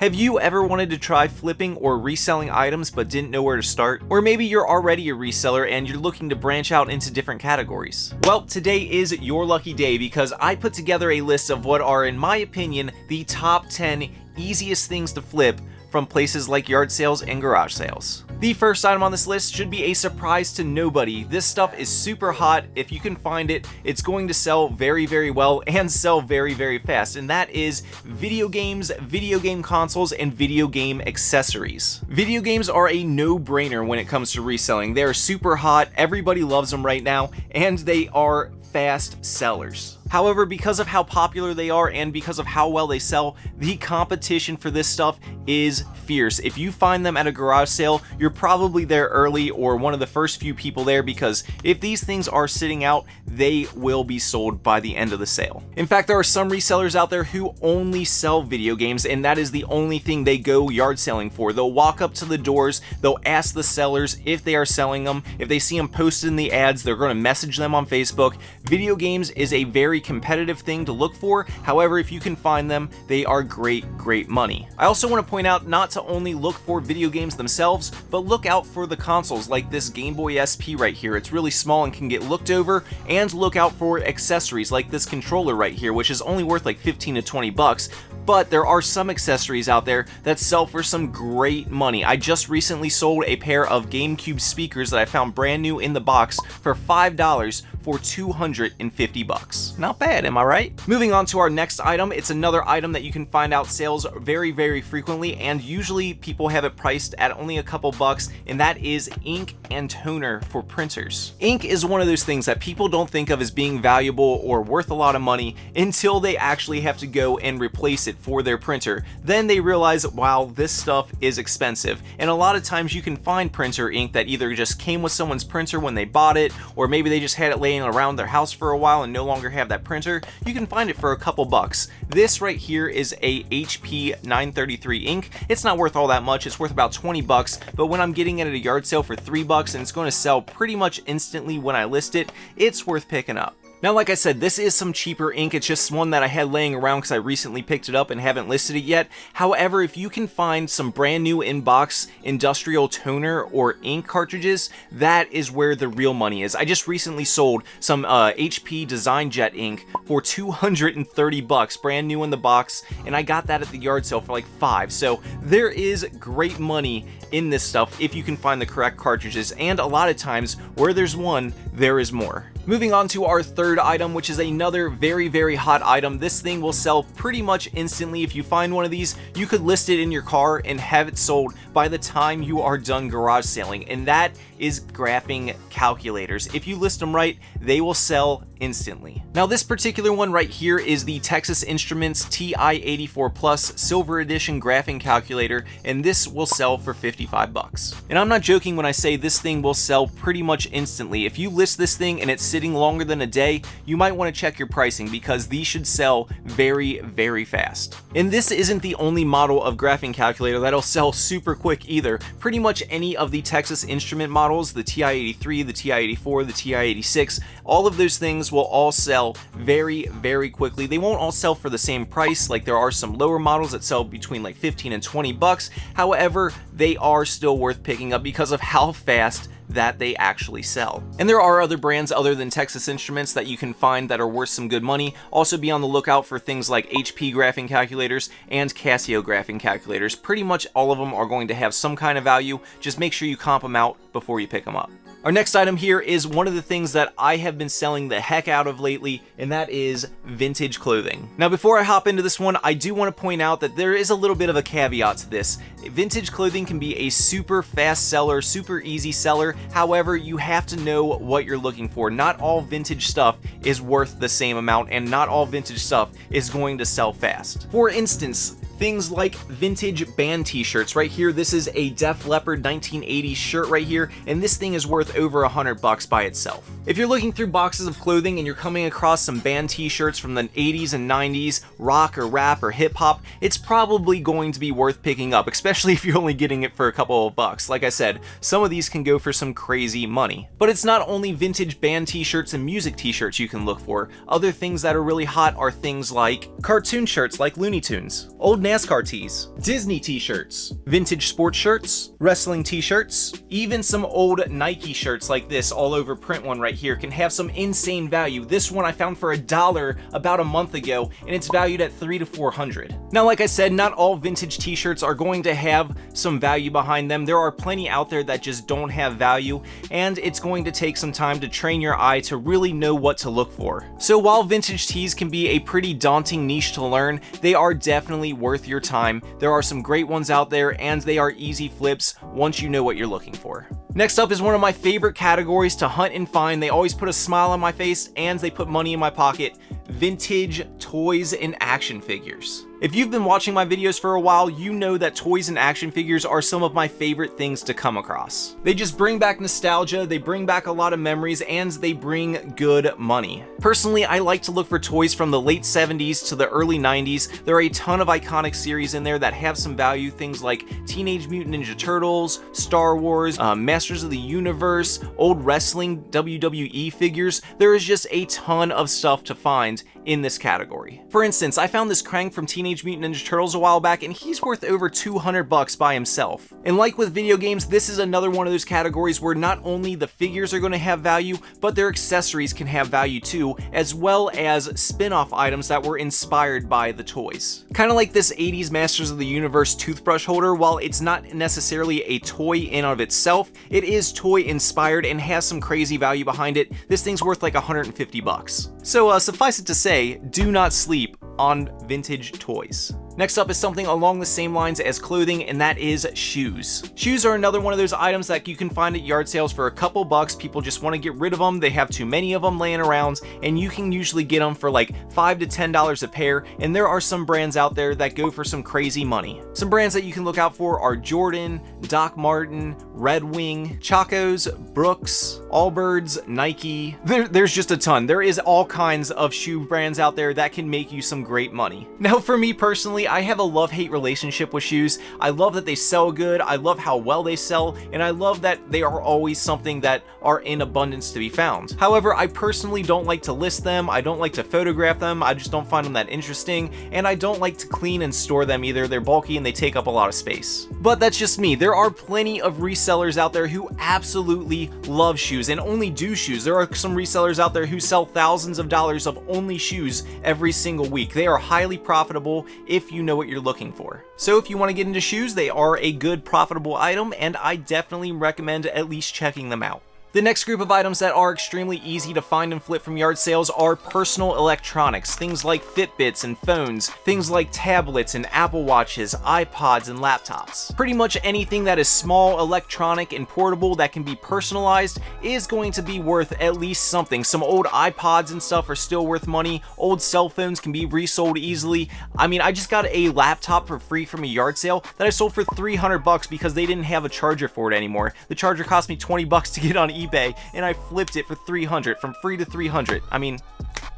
Have you ever wanted to try flipping or reselling items but didn't know where to start? Or maybe you're already a reseller and you're looking to branch out into different categories? Well, today is your lucky day because I put together a list of what are, in my opinion, the top 10 easiest things to flip from places like yard sales and garage sales. The first item on this list should be a surprise to nobody. This stuff is super hot. If you can find it, it's going to sell very, very well and sell very, very fast, and that is video games, video game consoles, and video game accessories. Video games are a no-brainer when it comes to reselling. They're super hot, everybody loves them right now, and they are fast sellers. However, because of how popular they are and because of how well they sell, the competition for this stuff is fierce. If you find them at a garage sale, you're probably there early or one of the first few people there, because if these things are sitting out, they will be sold by the end of the sale. In fact, there are some resellers out there who only sell video games, and that is the only thing they go yard selling for. They'll walk up to the doors, they'll ask the sellers if they are selling them. If they see them posted in the ads, they're going to message them on Facebook. Video games is a very competitive thing to look for. However, if you can find them, they are great money. I also want to point out not to only look for video games themselves, but look out for the consoles like this Game Boy SP right here. It's really small and can get looked over, and look out for accessories like this controller right here, which is only worth like 15 to 20 bucks. But there are some accessories out there that sell for some great money. I just recently sold a pair of GameCube speakers that I found brand new in the box for $5 for 250 bucks. Not bad, am I right? Moving on to our next item, it's another item that you can find out sales very, very frequently, and usually people have it priced at only a couple bucks, and that is ink and toner for printers. Ink is one of those things that people don't think of as being valuable or worth a lot of money until they actually have to go and replace it for their printer. Then they realize, wow, this stuff is expensive. And a lot of times you can find printer ink that either just came with someone's printer when they bought it, or maybe they just had it laying around their house for a while and no longer have that printer. You can find it for a couple bucks. This right here is a HP 933 ink. It's not worth all that much. It's worth about 20 bucks, but when I'm getting it at a yard sale for 3 bucks and it's going to sell pretty much instantly when I list it, it's worth picking up. Now, like I said, this is some cheaper ink. It's just one that I had laying around because I recently picked it up and haven't listed it yet. However, if you can find some brand new in-box industrial toner or ink cartridges, that is where the real money is. I just recently sold some HP Design Jet ink for 230 bucks, brand new in the box, and I got that at the yard sale for like $5. So there is great money in this stuff if you can find the correct cartridges, and a lot of times where there's one, there is more. Moving on to our third item, which is another very, very hot item. This thing will sell pretty much instantly. If you find one of these, you could list it in your car and have it sold by the time you are done garage selling, and that is graphing calculators. If you list them right, they will sell instantly. Now, this particular one right here is the Texas Instruments TI-84 Plus Silver Edition graphing calculator, and this will sell for 55 bucks. And I'm not joking when I say this thing will sell pretty much instantly. If you list this thing and it's sitting longer than a day, you might want to check your pricing because these should sell very, very fast. And this isn't the only model of graphing calculator that'll sell super quick either. Pretty much any of the Texas Instrument models, the TI-83, the TI-84, the TI-86, all of those things will all sell very, very quickly. They won't all sell for the same price. Like, there are some lower models that sell between like 15 and 20 bucks. However, they are still worth picking up because of how fast that they actually sell. And there are other brands other than Texas Instruments that you can find that are worth some good money. Also be on the lookout for things like HP graphing calculators and Casio graphing calculators. Pretty much all of them are going to have some kind of value. Just make sure you comp them out before you pick them up. Our next item here is one of the things that I have been selling the heck out of lately, and that is vintage clothing. Now, before I hop into this one, I do want to point out that there is a little bit of a caveat to this. Vintage clothing can be a super fast seller, super easy seller. However, you have to know what you're looking for. Not all vintage stuff is worth the same amount, and not all vintage stuff is going to sell fast. For instance, things like vintage band t-shirts. Right here, this is a Def Leppard 1980s shirt right here, and this thing is worth over 100 bucks by itself. If you're looking through boxes of clothing and you're coming across some band t-shirts from the 80s and 90s, rock or rap or hip hop, it's probably going to be worth picking up, especially if you're only getting it for a couple of bucks. Like I said, some of these can go for some crazy money. But it's not only vintage band t-shirts and music t-shirts you can look for. Other things that are really hot are things like cartoon shirts like Looney Tunes. Old NASCAR tees, Disney t-shirts, vintage sports shirts, wrestling t-shirts, even some old Nike shirts like this all over print one right here can have some insane value. This one I found for $1 about a month ago, and it's valued at $300 to $400. Now, like I said, not all vintage t-shirts are going to have some value behind them. There are plenty out there that just don't have value, and it's going to take some time to train your eye to really know what to look for. So while vintage tees can be a pretty daunting niche to learn, they are definitely worth your time. There are some great ones out there, and they are easy flips once you know what you're looking for. Next up is one of my favorite categories to hunt and find. They always put a smile on my face and they put money in my pocket: vintage toys and action figures. If you've been watching my videos for a while, you know that toys and action figures are some of my favorite things to come across. They just bring back nostalgia, they bring back a lot of memories, and they bring good money. Personally, I like to look for toys from the late 70s to the early 90s. There are a ton of iconic series in there that have some value, things like Teenage Mutant Ninja Turtles, Star Wars, Masters of the Universe, old wrestling WWE figures. There is just a ton of stuff to find in this category. For instance, I found this Krang from Teenage Mutant Ninja Turtles a while back, and he's worth over $200 by himself. And like with video games, this is another one of those categories where not only the figures are going to have value, but their accessories can have value too, as well as spin-off items that were inspired by the toys. Kind of like this 80s Masters of the Universe toothbrush holder. While it's not necessarily a toy in of itself, it is toy inspired and has some crazy value behind it. This thing's worth like $150. So suffice it to say, do not sleep on vintage toys. Next up is something along the same lines as clothing, and that is shoes. Shoes are another one of those items that you can find at yard sales for a couple bucks. People just want to get rid of them. They have too many of them laying around, and you can usually get them for like $5 to $10 a pair, and there are some brands out there that go for some crazy money. Some brands that you can look out for are Jordan, Doc Marten, Red Wing, Chacos, Brooks, Allbirds, Nike. There's just a ton. There is all kinds of shoe brands out there that can make you some great money. Now, for me personally, I have a love-hate relationship with shoes. I love that they sell good, I love how well they sell, and I love that they are always something that are in abundance to be found. However, I personally don't like to list them, I don't like to photograph them, I just don't find them that interesting, and I don't like to clean and store them either. They're bulky and they take up a lot of space. But that's just me. There are plenty of resellers out there who absolutely love shoes and only do shoes. There are some resellers out there who sell thousands of dollars of only shoes every single week. They are highly profitable if you know what you're looking for. So if you want to get into shoes, they are a good profitable item, and I definitely recommend at least checking them out. The next group of items that are extremely easy to find and flip from yard sales are personal electronics, things like Fitbits and phones, things like tablets and Apple Watches, iPods and laptops. Pretty much anything that is small, electronic, and portable that can be personalized is going to be worth at least something. Some old iPods and stuff are still worth money. Old cell phones can be resold easily. I mean, I just got a laptop for free from a yard sale that I sold for $300 because they didn't have a charger for it anymore. The charger cost me $20 to get on eBay, and I flipped it for $300, from free to $300. I mean,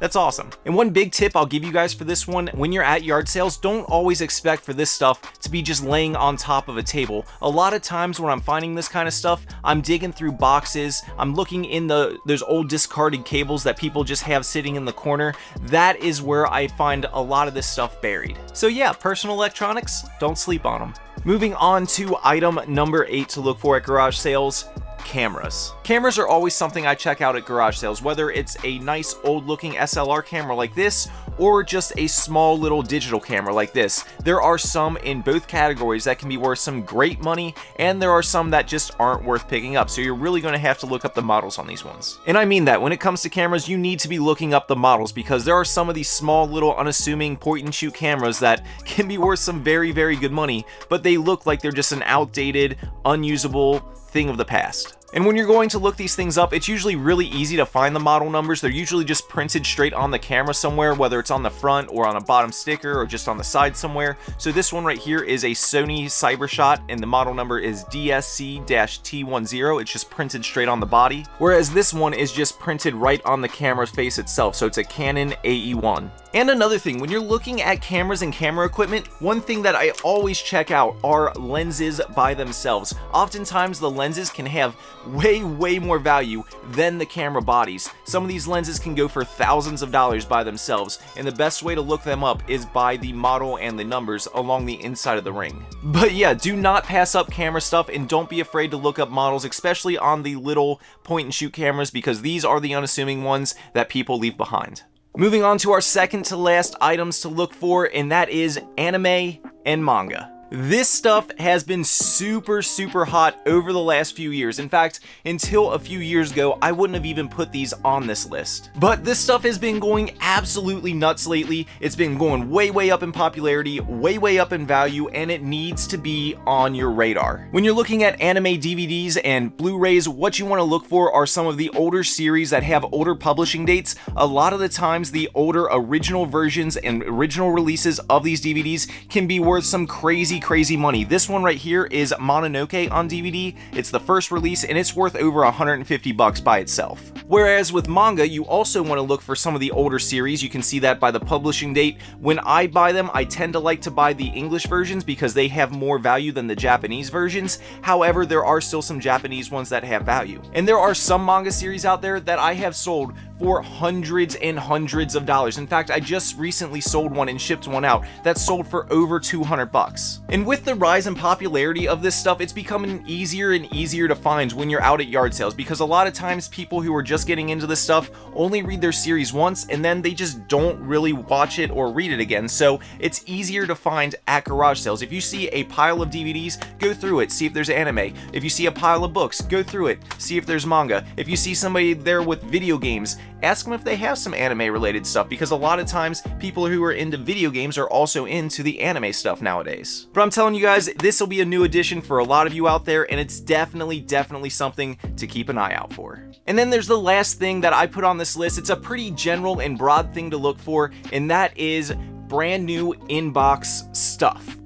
that's awesome. And one big tip I'll give you guys for this one: when you're at yard sales, don't always expect for this stuff to be just laying on top of a table. A lot of times when I'm finding this kind of stuff, I'm digging through boxes, I'm looking in those old discarded cables that people just have sitting in the corner. That is where I find a lot of this stuff buried. So yeah, personal electronics, don't sleep on them. Moving on to item number 8 to look for at garage sales: cameras. Cameras are always something I check out at garage sales, whether it's a nice old looking SLR camera like this or just a small little digital camera like this. There are some in both categories that can be worth some great money, and there are some that just aren't worth picking up, so you're really going to have to look up the models on these ones. And I mean that when it comes to cameras, you need to be looking up the models, because there are some of these small little unassuming point and shoot cameras that can be worth some very, very good money, but they look like they're just an outdated, unusable thing of the past. And when you're going to look these things up, it's usually really easy to find the model numbers. They're usually just printed straight on the camera somewhere, whether it's on the front or on a bottom sticker or just on the side somewhere. So this one right here is a Sony CyberShot, and the model number is DSC-T10. It's just printed straight on the body, whereas this one is just printed right on the camera's face itself. So it's a Canon AE1. And another thing, when you're looking at cameras and camera equipment, one thing that I always check out are lenses by themselves. Oftentimes the lenses can have way more value than the camera bodies. Some of these lenses can go for thousands of dollars by themselves, and the best way to look them up is by the model and the numbers along the inside of the ring. But yeah, do not pass up camera stuff, and don't be afraid to look up models, especially on the little point and shoot cameras, because these are the unassuming ones that people leave behind. Moving on to our second to last items to look for, and that is anime and manga. This stuff has been super hot over the last few years. In fact, until a few years ago, I wouldn't have even put these on this list. But this stuff has been going absolutely nuts lately. It's been going way up in popularity, way up in value, and it needs to be on your radar. When you're looking at anime DVDs and Blu-rays, what you want to look for are some of the older series that have older publishing dates. A lot of the times, the older original versions and original releases of these DVDs can be worth some crazy money. This one right here is Mononoke on DVD. It's the first release, and it's worth over $150 by itself. Whereas with manga, you also want to look for some of the older series. You can see that by the publishing date. When I buy them, I tend to like to buy the English versions because they have more value than the Japanese versions. However, there are still some Japanese ones that have value. And there are some manga series out there that I have sold for hundreds and hundreds of dollars. In fact, I just recently sold one and shipped one out that sold for over $200. And with the rise in popularity of this stuff, it's becoming easier and easier to find when you're out at yard sales, because a lot of times people who are just getting into this stuff only read their series once and then they just don't really watch it or read it again. So it's easier to find at garage sales. If you see a pile of DVDs, go through it, see if there's anime. If you see a pile of books, go through it, see if there's manga. If you see somebody there with video games, ask them if they have some anime related stuff, because a lot of times people who are into video games are also into the anime stuff nowadays. But I'm telling you guys, this will be a new addition for a lot of you out there, and it's definitely something to keep an eye out for. And then there's the last thing that I put on this list. It's a pretty general and broad thing to look for, and that is brand new inbox stuff.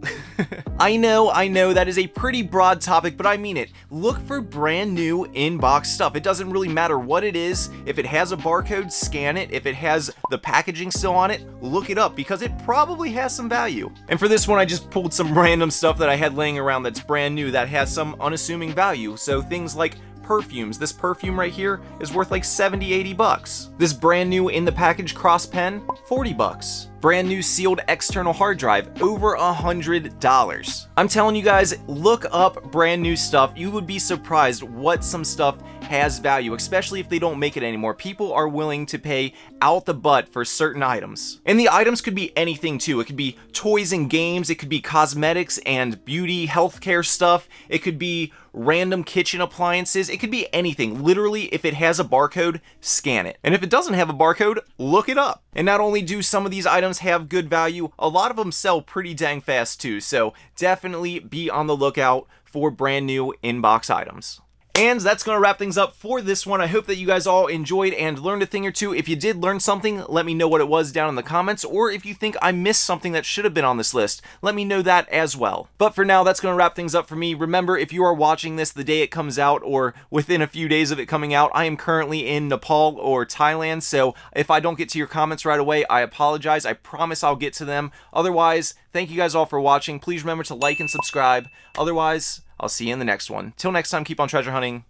I know that is a pretty broad topic, but I mean it. Look for brand new inbox stuff. It doesn't really matter what it is. If it has a barcode, scan it. If it has the packaging still on it, look it up, because it probably has some value. And for this one, I just pulled some random stuff that I had laying around that's brand new that has some unassuming value. So things like perfumes. This perfume right here is worth like 70, 80 bucks. This brand new in the package cross pen, 40 bucks. Brand new sealed external hard drive, over $100. I'm telling you guys, look up brand new stuff. You would be surprised what some stuff has value, especially if they don't make it anymore. People are willing to pay out the butt for certain items. And the items could be anything too. It could be toys and games, it could be cosmetics and beauty, healthcare stuff, it could be random kitchen appliances, it could be anything. Literally, if it has a barcode, scan it. And if it doesn't have a barcode, look it up. And not only do some of these items have good value, a lot of them sell pretty dang fast too, so definitely be on the lookout for brand new inbox items. And that's going to wrap things up for this one. I hope that you guys all enjoyed and learned a thing or two. If you did learn something, let me know what it was down in the comments, or if you think I missed something that should have been on this list, let me know that as well. But for now, that's going to wrap things up for me. Remember, if you are watching this the day it comes out or within a few days of it coming out, I am currently in Nepal or Thailand, so if I don't get to your comments right away, I apologize. I promise I'll get to them. Otherwise, thank you guys all for watching. Please remember to like and subscribe. Otherwise, I'll see you in the next one. Till next time, keep on treasure hunting.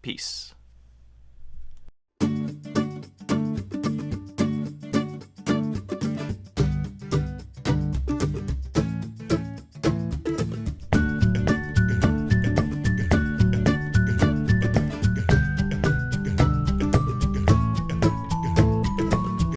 Peace.